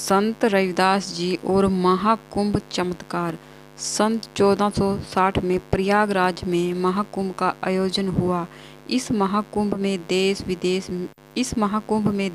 संत रविदास जी और महाकुंभ चमत्कार। सन 1460 में प्रयागराज में महाकुंभ का आयोजन हुआ। इस महाकुंभ में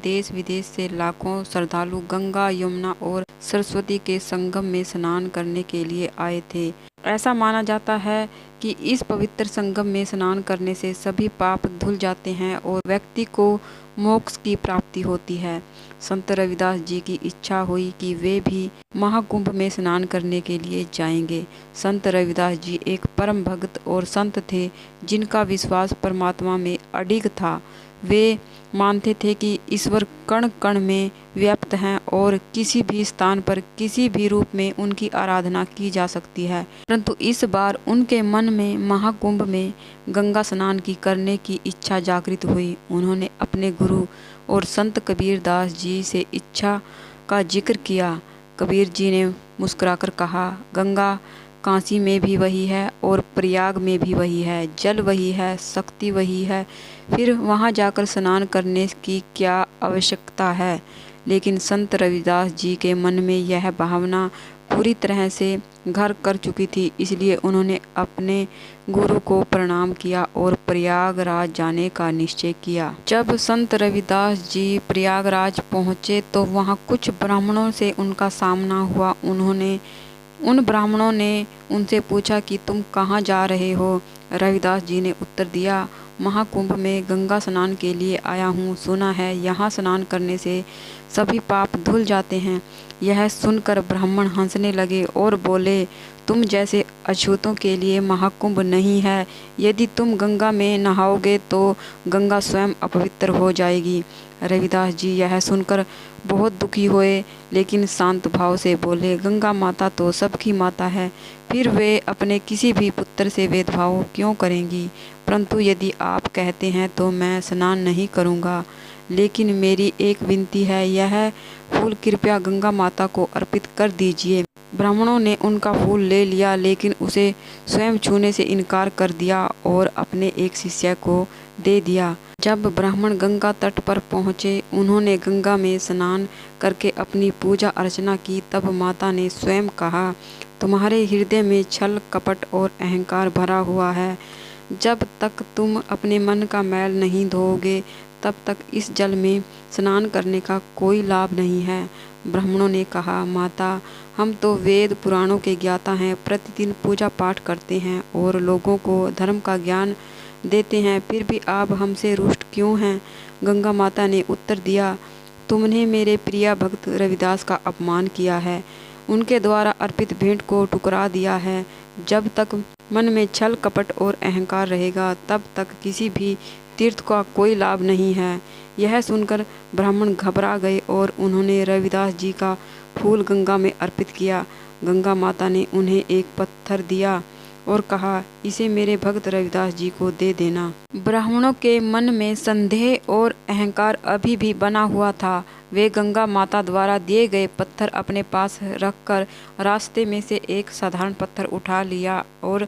देश विदेश से लाखों श्रद्धालु गंगा, यमुना और सरस्वती के संगम में स्नान करने के लिए आए थे। ऐसा माना जाता है कि इस पवित्र संगम में स्नान करने से सभी पाप धुल जाते हैं और व्यक्ति को मोक्ष की प्राप्ति होती है। संत रविदास जी की इच्छा हुई कि वे भी महाकुंभ में स्नान करने के लिए जाएंगे। संत रविदास जी एक परम भक्त और संत थे जिनका विश्वास परमात्मा में अडिग था। वे मानते थे कि ईश्वर कण कण में व्याप्त हैं और किसी भी स्थान पर किसी भी रूप में उनकी आराधना की जा सकती है। परंतु इस बार उनके मन में महाकुंभ में गंगा स्नान की करने की इच्छा जागृत हुई। उन्होंने अपने गुरु और संत कबीर दास जी से इच्छा का जिक्र किया। कबीर जी ने मुस्कुराकर कहा, गंगा काशी में भी वही है और प्रयाग में भी वही है, जल वही है, शक्ति वही है, फिर वहाँ जाकर स्नान करने की क्या आवश्यकता है। लेकिन संत रविदास जी के मन में यह भावना पूरी तरह से घर कर चुकी थी, इसलिए उन्होंने अपने गुरु को प्रणाम किया और प्रयागराज जाने का निश्चय किया। जब संत रविदास जी प्रयागराज पहुँचे तो वहाँ कुछ ब्राह्मणों से उनका सामना हुआ। उन ब्राह्मणों ने उनसे पूछा कि तुम कहाँ जा रहे हो। रविदास जी ने उत्तर दिया, महाकुंभ में गंगा स्नान के लिए आया हूँ। सुना है यहाँ स्नान करने से सभी पाप धुल जाते हैं। यह सुनकर ब्राह्मण हंसने लगे और बोले, तुम जैसे अछूतों के लिए महाकुंभ नहीं है। यदि तुम गंगा में नहाओगे तो गंगा स्वयं अपवित्र हो जाएगी। रविदास जी यह सुनकर बहुत दुखी हुए, लेकिन शांत भाव से बोले, गंगा माता तो सबकी माता है, फिर वे अपने किसी भी पुत्र से भेदभाव क्यों करेंगी। परंतु यदि आप कहते हैं तो मैं स्नान नहीं करूँगा, लेकिन मेरी एक विनती है, यह फूल कृपया गंगा माता को अर्पित कर दीजिए। ब्राह्मणों ने उनका फूल ले लिया, लेकिन उसे स्वयं छूने से इनकार कर दिया और अपने एक शिष्य को दे दिया। जब ब्राह्मण गंगा तट पर पहुँचे, उन्होंने गंगा में स्नान करके अपनी पूजा अर्चना की। तब माता ने स्वयं कहा, तुम्हारे हृदय में छल, कपट और अहंकार भरा हुआ है। जब तक तुम अपने मन का मैल नहीं धोओगे, तब तक इस जल में स्नान करने का कोई लाभ नहीं है। ब्राह्मणों ने कहा, माता, हम तो वेद पुराणों के ज्ञाता हैं, प्रतिदिन पूजा पाठ करते हैं और लोगों को धर्म का ज्ञान देते हैं, फिर भी आप हमसे रुष्ट क्यों हैं। गंगा माता ने उत्तर दिया, तुमने मेरे प्रिय भक्त रविदास का अपमान किया है, उनके द्वारा अर्पित भेंट को ठुकरा दिया है। जब तक मन में छल, कपट और अहंकार रहेगा, तब तक किसी भी तीर्थ का कोई लाभ नहीं है। यह सुनकर ब्राह्मण घबरा गए और उन्होंने रविदास जी का फूल गंगा में अर्पित किया। गंगा माता ने उन्हें एक पत्थर दिया और कहा, इसे मेरे भक्त रविदास जी को दे देना। ब्राह्मणों के मन में संदेह और अहंकार अभी भी बना हुआ था। वे गंगा माता द्वारा दिए गए पत्थर अपने पास रखकर रास्ते में से एक साधारण पत्थर उठा लिया और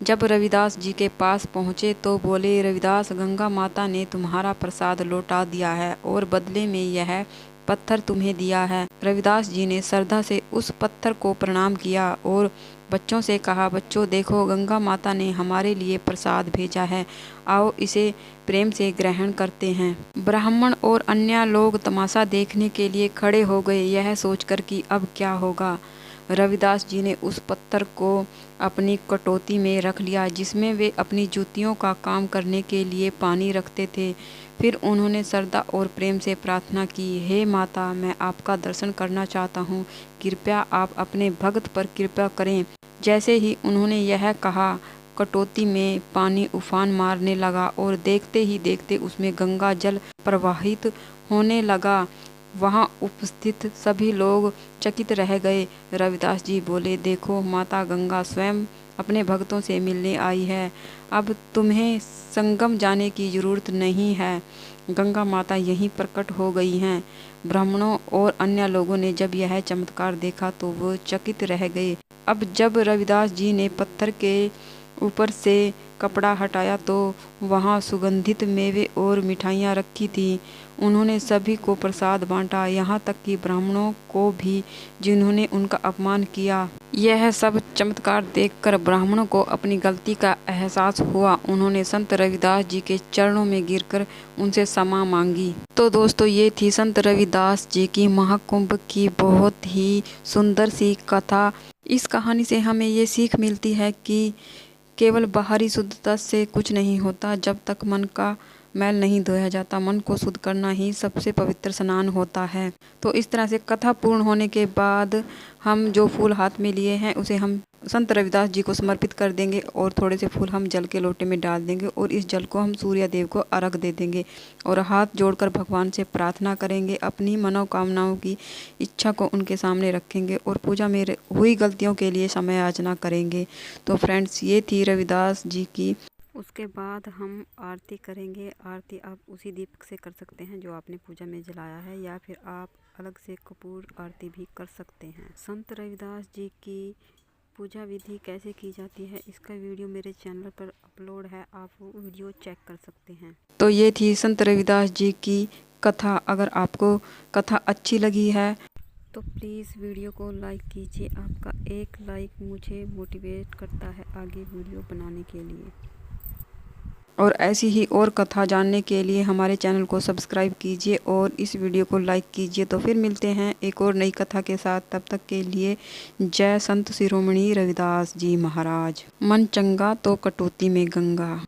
जब रविदास जी के पास पहुँचे तो बोले, रविदास, गंगा माता ने तुम्हारा प्रसाद लौटा दिया है और बदले में यह पत्थर तुम्हें दिया है। रविदास जी ने श्रद्धा से उस पत्थर को प्रणाम किया और बच्चों से कहा, बच्चों देखो, गंगा माता ने हमारे लिए प्रसाद भेजा है, आओ इसे प्रेम से ग्रहण करते हैं। ब्राह्मण और अन्य लोग तमाशा देखने के लिए खड़े हो गए, यह सोचकर कि अब क्या होगा। रविदास जी ने उस पत्थर को अपनी कटोती में रख लिया, जिसमें वे अपनी जूतियों का काम करने के लिए पानी रखते थे। फिर उन्होंने श्रद्धा और प्रेम से प्रार्थना की, हे माता, मैं आपका दर्शन करना चाहता हूँ, कृपया आप अपने भक्त पर कृपा करें। जैसे ही उन्होंने यह कहा, कटोती में पानी उफान मारने लगा और देखते ही देखते उसमें गंगा जल प्रवाहित होने लगा। वहाँ उपस्थित सभी लोग चकित रह गए। रविदास जी बोले, देखो, माता गंगा स्वयं अपने भक्तों से मिलने आई है। अब तुम्हें संगम जाने की जरूरत नहीं है, गंगा माता यहीं प्रकट हो गई हैं। ब्राह्मणों और अन्य लोगों ने जब यह चमत्कार देखा तो वो चकित रह गए। अब जब रविदास जी ने पत्थर के ऊपर से कपड़ा हटाया तो वहाँ सुगंधित मेवे और मिठाइयाँ रखी थीं। उन्होंने सभी को प्रसाद बांटा, यहाँ तक कि ब्राह्मणों को भी जिन्होंने उनका अपमान किया। यह सब चमत्कार देखकर ब्राह्मणों को अपनी गलती का एहसास हुआ। उन्होंने संत रविदास जी के चरणों में गिरकर उनसे क्षमा मांगी। तो दोस्तों, ये थी संत रविदास जी की महाकुंभ की बहुत ही सुंदर सी कथा। इस कहानी से हमें ये सीख मिलती है कि केवल बाहरी शुद्धता से कुछ नहीं होता। जब तक मन का मैल नहीं धोया जाता, मन को शुद्ध करना ही सबसे पवित्र स्नान होता है। तो इस तरह से कथा पूर्ण होने के बाद हम जो फूल हाथ में लिए हैं उसे हम संत रविदास जी को समर्पित कर देंगे और थोड़े से फूल हम जल के लोटे में डाल देंगे और इस जल को हम सूर्य देव को अर्घ दे देंगे और हाथ जोड़कर भगवान से प्रार्थना करेंगे। अपनी मनोकामनाओं की इच्छा को उनके सामने रखेंगे और पूजा में हुई गलतियों के लिए क्षमा याचना करेंगे। तो फ्रेंड्स, ये थी रविदास जी की। उसके बाद हम आरती करेंगे। आरती आप उसी दीपक से कर सकते हैं जो आपने पूजा में जलाया है, या फिर आप अलग से कपूर आरती भी कर सकते हैं। संत रविदास जी की पूजा विधि कैसे की जाती है, इसका वीडियो मेरे चैनल पर अपलोड है, आप वो वीडियो चेक कर सकते हैं। तो ये थी संत रविदास जी की कथा। अगर आपको कथा अच्छी लगी है तो प्लीज़ वीडियो को लाइक कीजिए। आपका एक लाइक मुझे मोटिवेट करता है आगे वीडियो बनाने के लिए। और ऐसी ही और कथा जानने के लिए हमारे चैनल को सब्सक्राइब कीजिए और इस वीडियो को लाइक कीजिए। तो फिर मिलते हैं एक और नई कथा के साथ। तब तक के लिए जय संत शिरोमणि रविदास जी महाराज। मन चंगा तो कटौती में गंगा।